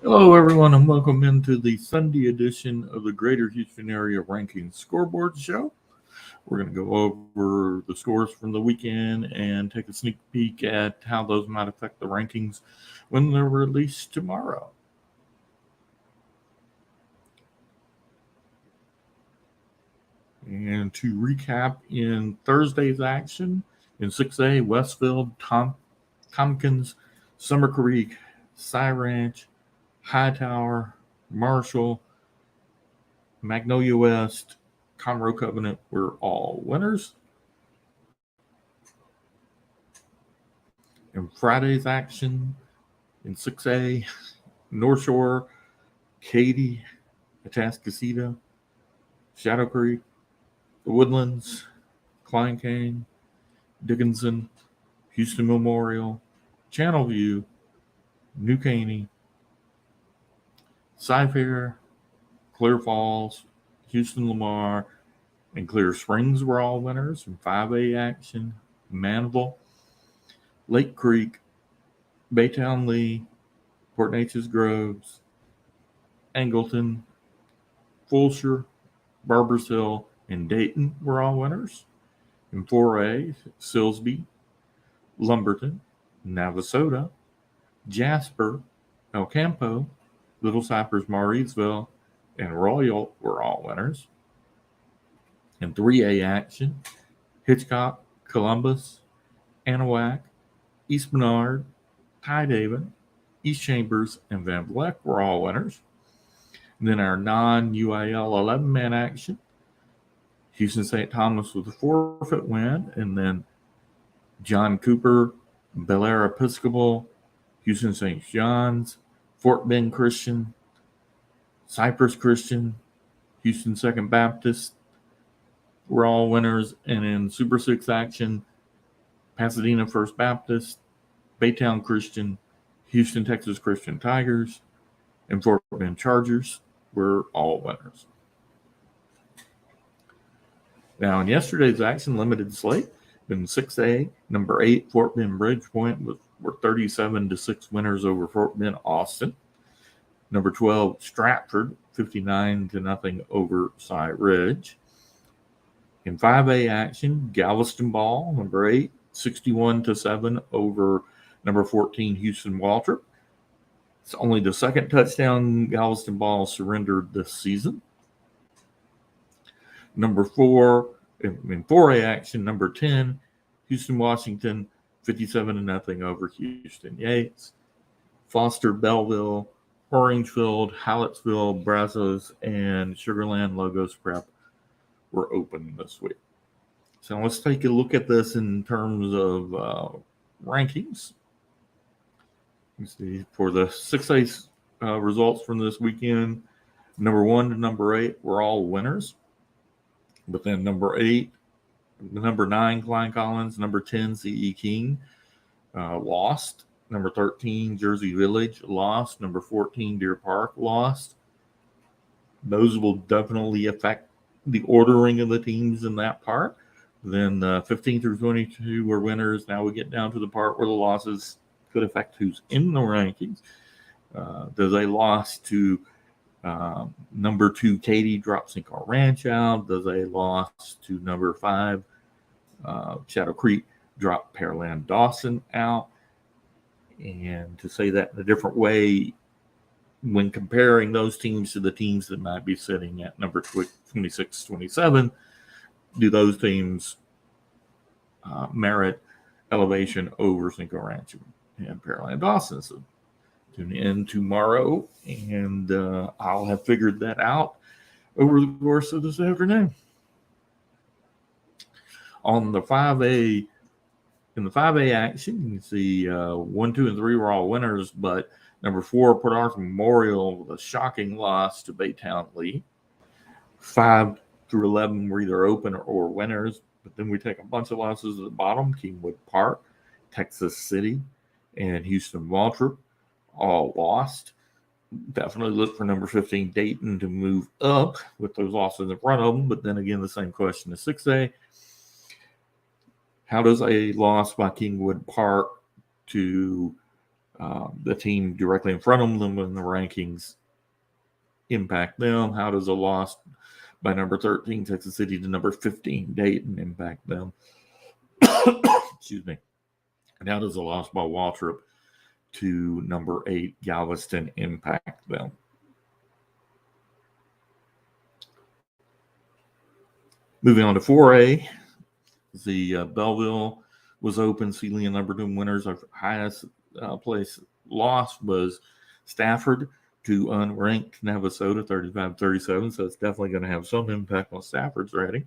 Hello, everyone, and welcome into the Sunday edition of the Greater Houston Area Ranking Scoreboard Show. We're going to go over the scores from the weekend and take a sneak peek at how those might affect the rankings when they're released tomorrow. And to recap in Thursday's action, in 6A, Westfield, Tompkins, Summer Creek, Cy Ranch, Hightower, Marshall, Magnolia West, Conroe Covenant were all winners. In Friday's action, in 6A, North Shore, Katy, Atascocita, Shadow Creek, The Woodlands, Klein Cane, Dickinson, Houston Memorial, Channelview, New Caney, Cy-Fair, Clear Falls, Houston Lamar, and Clear Springs were all winners. In 5A action, Manville, Lake Creek, Baytown Lee, Port Neches Groves, Angleton, Fulshire, Barbers Hill, and Dayton were all winners. In 4A, Silsbee, Lumberton, Navasota, Jasper, El Campo, Little Cypress, Mauriceville, and Royal were all winners. In 3A action, Hitchcock, Columbus, Anahuac, East Bernard, Tidehaven, East Chambers, and Van Vleck were all winners. And then our non-UIL 11-man action, Houston St. Thomas with a forfeit win, and then John Cooper, Bel Air Episcopal, Houston St. John's, Fort Bend Christian, Cypress Christian, Houston Second Baptist were all winners. And in Super 6 action, Pasadena First Baptist, Baytown Christian, Houston Texas Christian Tigers, and Fort Bend Chargers were all winners. Now, in yesterday's action, limited slate, in 6A, number 8, Fort Bend Bridgepoint were 37-6 winners over Fort Bend Austin. Number 12, Stratford, 59-0 over Cy Ridge. In 5A action, Galveston Ball, number 8, 61-7 over number 14, Houston Waltrip. It's only the second touchdown Galveston Ball surrendered this season. Number 4, in 4A action, number 10, Houston Washington, 57-0 over Houston Yates. Foster Belleville, Orangefield, Hallettsville, Brazos, and Sugarland Logos Prep were open this week. So let's take a look at this in terms of rankings. Let's see, for the 6A results from this weekend, number 1 to number 8 were all winners. But then number 8, number 9, Klein Collins, number 10, C.E. King lost. Number 13, Jersey Village lost. Number 14, Deer Park lost. Those will definitely affect the ordering of the teams in that part. Then 15 through 22 were winners. Now we get down to the part where the losses could affect who's in the rankings. Does a loss to number 2, Katy, drop Cinco Ranch out? Does a loss to number 5, Shadow Creek, drop Pearland Dawson out? And to say that in a different way, when comparing those teams to the teams that might be sitting at number 26, 27, do those teams merit elevation over Cinco Ranch and Pearland Dawson? So tune in tomorrow, and I'll have figured that out over the course of this afternoon. On the 5A, in the 5A action, you can see 1, 2, and 3 were all winners, but number 4, Port Arthur Memorial, with a shocking loss to Baytown Lee. 5 through 11 were either open or winners, but then we take a bunch of losses at the bottom. Kingwood Park, Texas City, and Houston Waltrip all lost. Definitely look for number 15, Dayton, to move up with those losses in front of them. But then again, the same question as 6A. How does a loss by Kingwood Park to the team directly in front of them in the rankings impact them? How does a loss by number 13 Texas City to number 15 Dayton impact them? Excuse me. And how does a loss by Waltrip to number 8 Galveston impact them? Moving on to 4A, the Belleville was open. Sealing and Lumberton winners. Our highest place loss was Stafford to unranked Navasota, 35-37. So it's definitely going to have some impact on Stafford's rating.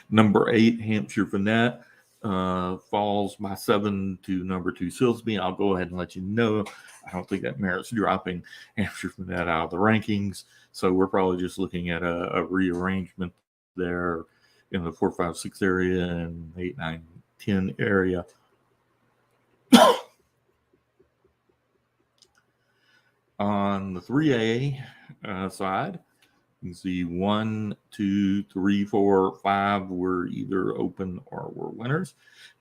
Number 8, Hampshire Vanette, falls by 7 to number 2 Silsbee. I'll go ahead and let you know. I don't think that merits dropping Hampshire Vanette out of the rankings. So we're probably just looking at a rearrangement there in the 4, 5, 6 area and 8, 9, 10 area. On the 3A side, you can see 1, 2, 3, 4, 5 were either open or were winners.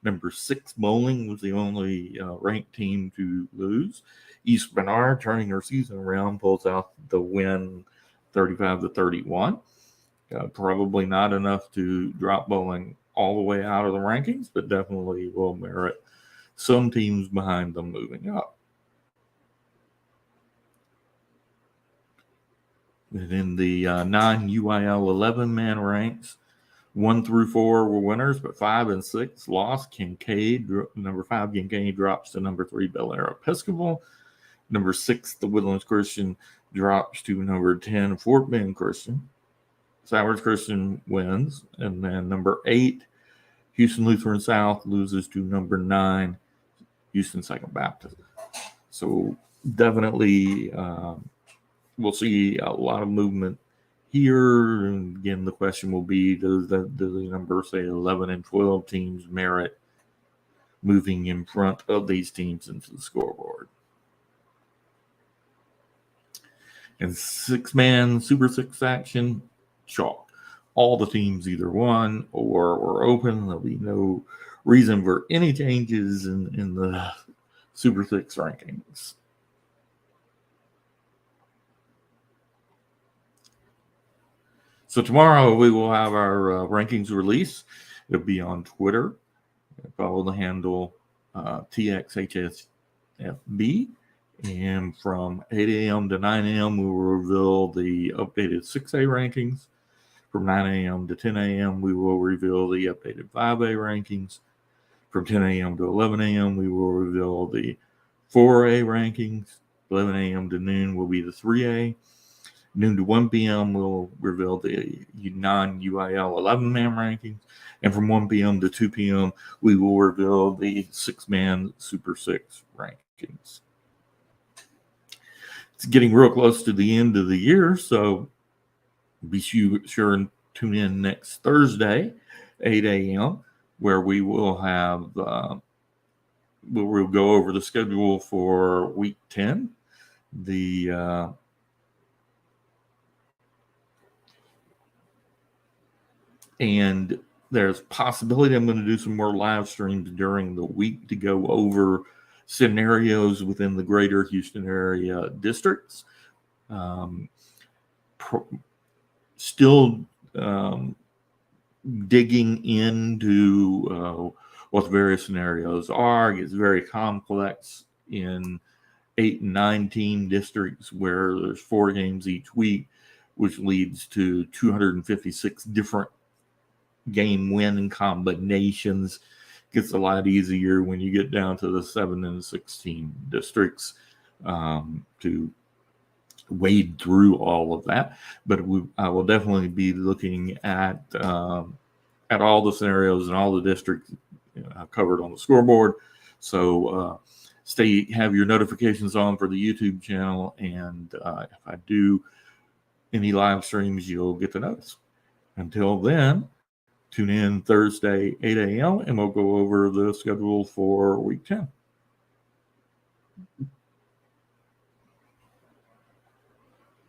Number 6 Bowling was the only ranked team to lose. East Bernard, turning their season around, pulls out the win 35-31. Probably not enough to drop Bowling all the way out of the rankings, but definitely will merit some teams behind them moving up. And in the non-UIL 11-man ranks, 1 through 4 were winners, but 5 and 6 lost. Kincaid, number 5, Kincaid drops to number 3, Bel Air Episcopal. Number 6, the Woodlands Christian drops to number 10, Fort Bend Christian. Sowers Christian wins. And then number 8, Houston Lutheran South loses to number 9, Houston Second Baptist. So definitely we'll see a lot of movement here. And again, the question will be, does the number, say, 11 and 12 teams merit moving in front of these teams into the scoreboard? And 6-man Super 6 action, chalk. All the teams either won or were open. There'll be no reason for any changes in the Super 6 rankings. So tomorrow we will have our rankings release. It'll be on Twitter. Follow the handle TXHSFB. And from 8 a.m. to 9 a.m., we will reveal the updated 6A rankings. From 9 a.m. to 10 a.m., we will reveal the updated 5A rankings. From 10 a.m. to 11 a.m., we will reveal the 4A rankings. 11 a.m. to noon will be the 3A. Noon to 1 p.m., we'll reveal the non-UIL 11-man rankings. And from 1 p.m. to 2 p.m., we will reveal the 6-man Super 6 rankings. It's getting real close to the end of the year, so be sure and tune in next Thursday, 8 a.m., where we will have we'll go over the schedule for Week 10. And there's possibility I'm going to do some more live streams during the week to go over scenarios within the greater Houston area districts. Still digging into what the various scenarios are. It gets very complex in 8 and 9 team districts where there's 4 games each week, which leads to 256 different game win combinations. Gets a lot easier when you get down to the 7 and 16 districts to wade through all of that. But I will definitely be looking at all the scenarios and all the districts covered on the scoreboard. So have your notifications on for the YouTube channel, and if I do any live streams, you'll get the notice. Until then, tune in Thursday, 8 a.m., and we'll go over the schedule for Week 10.